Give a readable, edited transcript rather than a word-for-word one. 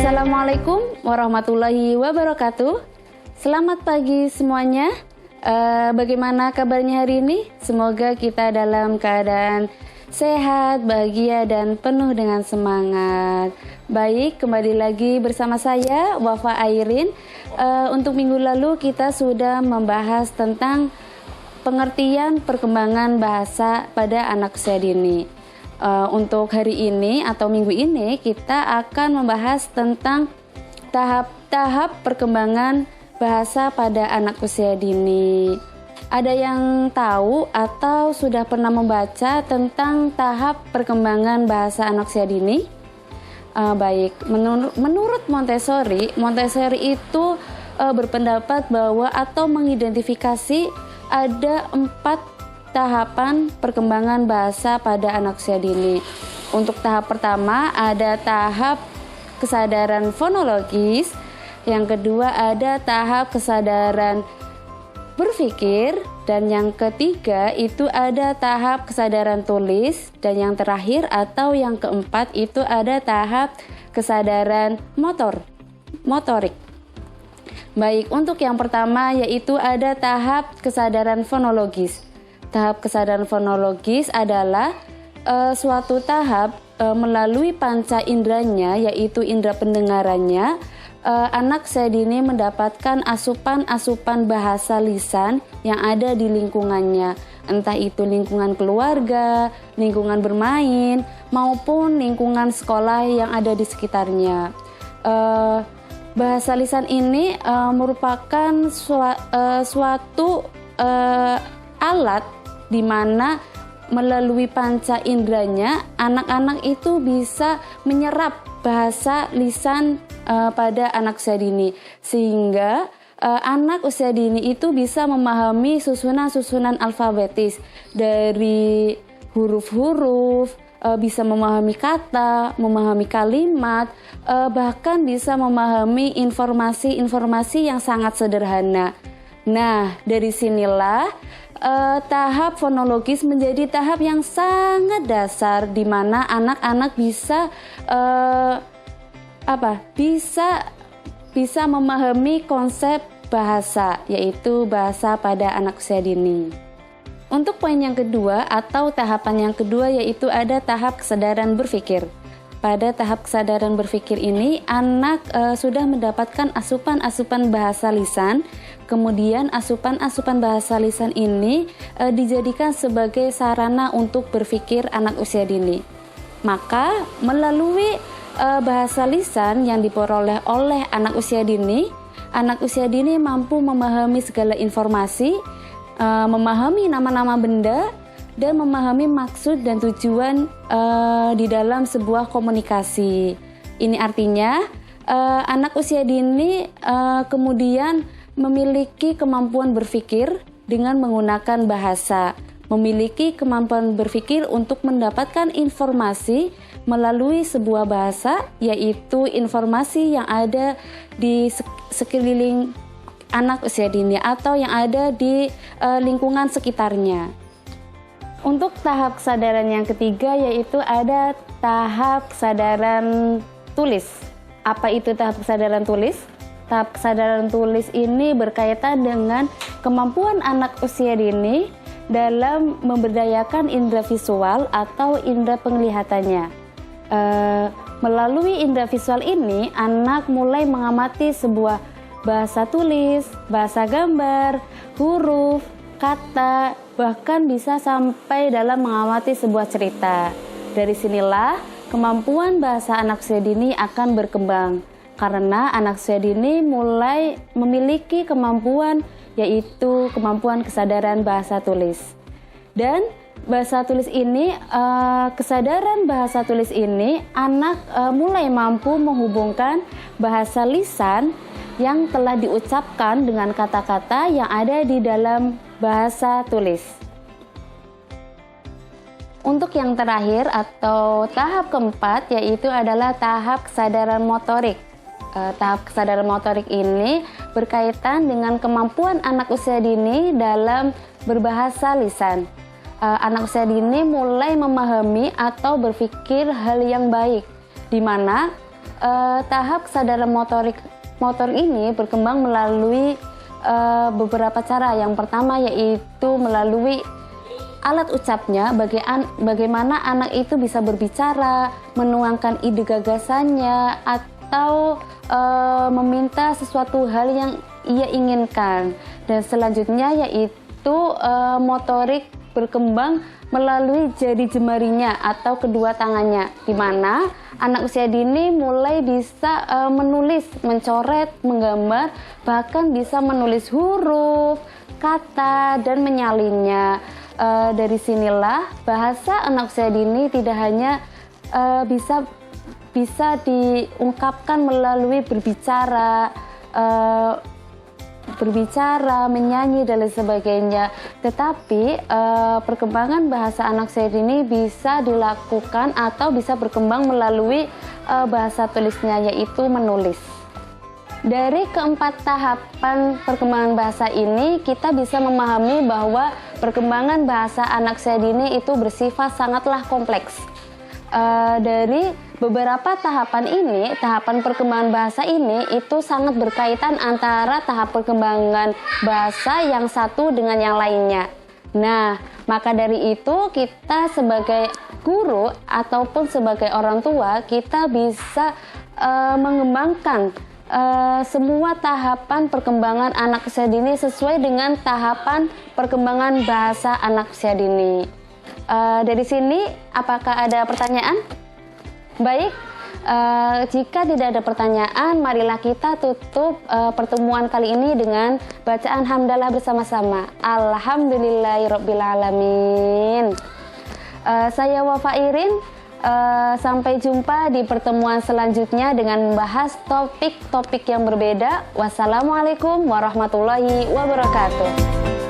Assalamualaikum warahmatullahi wabarakatuh. Selamat pagi semuanya. Bagaimana kabarnya hari ini? Semoga kita dalam keadaan sehat, bahagia, dan penuh dengan semangat. Baik, kembali lagi bersama saya, Wafa Airin. Untuk minggu lalu kita sudah membahas tentang pengertian perkembangan bahasa pada anak usia dini. Untuk hari ini atau minggu ini kita akan membahas tentang tahap-tahap perkembangan bahasa pada anak usia dini. Ada yang tahu atau sudah pernah membaca tentang tahap perkembangan bahasa anak usia dini? Baik, menurut Montessori itu berpendapat bahwa atau mengidentifikasi ada 4 tahapan perkembangan bahasa pada anak usia dini. Untuk tahap pertama ada tahap kesadaran fonologis, yang kedua ada tahap kesadaran berpikir, dan yang ketiga itu ada tahap kesadaran tulis, dan yang terakhir atau yang keempat itu ada tahap kesadaran motorik. Baik, untuk yang pertama yaitu ada tahap kesadaran fonologis. Tahap kesadaran fonologis adalah suatu tahap melalui panca inderanya, yaitu indera pendengarannya, anak usia dini mendapatkan asupan-asupan bahasa lisan yang ada di lingkungannya, entah itu lingkungan keluarga, lingkungan bermain, maupun lingkungan sekolah yang ada di sekitarnya. Bahasa lisan ini merupakan suatu alat di mana melalui panca inderanya anak-anak itu bisa menyerap bahasa lisan pada anak usia dini, sehingga anak usia dini itu bisa memahami susunan-susunan alfabetis dari huruf-huruf, bisa memahami kata, memahami kalimat, bahkan bisa memahami informasi-informasi yang sangat sederhana. Nah, dari sinilah tahap fonologis menjadi tahap yang sangat dasar di mana anak-anak bisa bisa memahami konsep bahasa, yaitu bahasa pada anak usia dini. Untuk poin yang kedua atau tahapan yang kedua yaitu ada tahap kesadaran berpikir. Pada tahap kesadaran berpikir ini, anak sudah mendapatkan asupan-asupan bahasa lisan. Kemudian asupan-asupan bahasa lisan ini dijadikan sebagai sarana untuk berpikir anak usia dini. Maka melalui bahasa lisan yang diperoleh oleh anak usia dini mampu memahami segala informasi, memahami nama-nama benda, dan memahami maksud dan tujuan di dalam sebuah komunikasi. Ini artinya anak usia dini kemudian memiliki kemampuan berpikir dengan menggunakan bahasa, memiliki kemampuan berpikir untuk mendapatkan informasi melalui sebuah bahasa, yaitu informasi yang ada di sekeliling anak usia dini atau yang ada di lingkungan sekitarnya. Untuk tahap kesadaran yang ketiga yaitu ada tahap kesadaran tulis. Apa itu tahap kesadaran tulis? Tahap kesadaran tulis ini berkaitan dengan kemampuan anak usia dini dalam memberdayakan indera visual atau indera penglihatannya. Melalui indera visual ini, anak mulai mengamati sebuah bahasa tulis, bahasa gambar, huruf, kata, bahkan bisa sampai dalam mengamati sebuah cerita. Dari sinilah kemampuan bahasa anak usia dini akan berkembang, karena anak usia dini mulai memiliki kemampuan, yaitu kemampuan kesadaran bahasa tulis. Dan bahasa tulis ini, kesadaran bahasa tulis ini, anak mulai mampu menghubungkan bahasa lisan yang telah diucapkan dengan kata-kata yang ada di dalam bahasa tulis. Untuk yang terakhir atau tahap keempat yaitu adalah tahap kesadaran motorik. Tahap kesadaran motorik ini berkaitan dengan kemampuan anak usia dini dalam berbahasa lisan. Anak usia dini mulai memahami atau berpikir hal yang baik, di mana tahap kesadaran motor ini berkembang melalui beberapa cara. Yang pertama yaitu melalui alat ucapnya, bagaimana anak itu bisa berbicara, menuangkan ide gagasannya, atau meminta sesuatu hal yang ia inginkan. Dan selanjutnya yaitu motorik berkembang melalui jari jemarinya atau kedua tangannya, di mana anak usia dini mulai bisa menulis, mencoret, menggambar, bahkan bisa menulis huruf, kata, dan menyalinnya. Dari sinilah bahasa anak usia dini tidak hanya bisa diungkapkan melalui berbicara, menyanyi dan lain sebagainya. Tetapi perkembangan bahasa anak usia dini bisa dilakukan atau bisa berkembang melalui bahasa tulisnya, yaitu menulis. Dari keempat tahapan perkembangan bahasa ini, kita bisa memahami bahwa perkembangan bahasa anak usia dini itu bersifat sangatlah kompleks. Dari beberapa tahapan ini, tahapan perkembangan bahasa ini itu sangat berkaitan antara tahap perkembangan bahasa yang satu dengan yang lainnya. Nah, maka dari itu kita sebagai guru ataupun sebagai orang tua, kita bisa mengembangkan semua tahapan perkembangan anak usia dini sesuai dengan tahapan perkembangan bahasa anak usia dini. Dari sini, apakah ada pertanyaan? Baik, jika tidak ada pertanyaan, marilah kita tutup pertemuan kali ini dengan bacaan hamdalah bersama-sama. Alhamdulillahirrabbilalamin. Saya Wafa Irin. Sampai jumpa di pertemuan selanjutnya dengan membahas topik-topik yang berbeda. Wassalamualaikum warahmatullahi wabarakatuh.